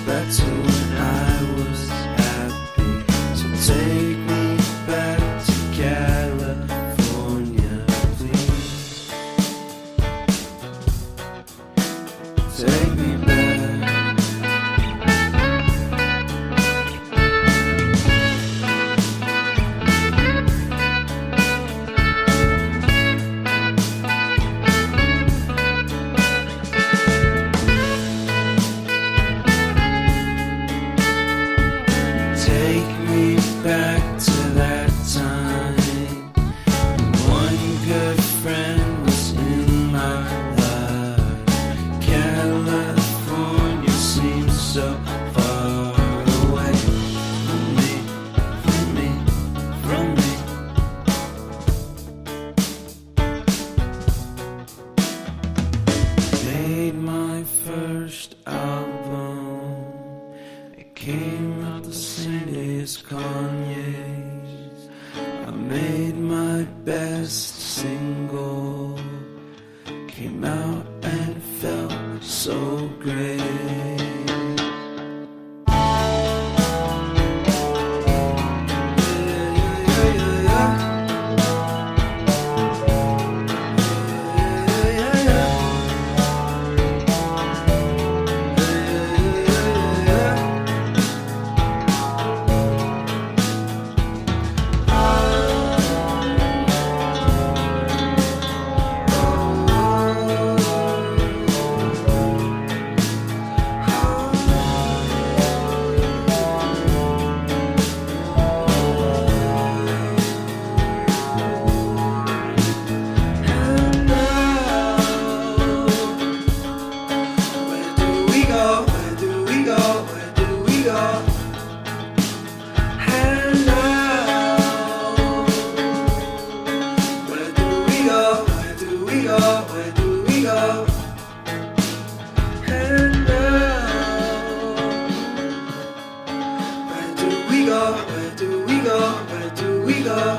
back to when I was happy. So take me back to California, please. Take me back. Take me back to that time when one good friend was in my life. California seems so far away from me, from me, from me. Made my first album. It came out the same day as Kanye's. I made my best single. Came out and felt so great. Where do we go? And now, where do we go? Where do we go? Where do we go?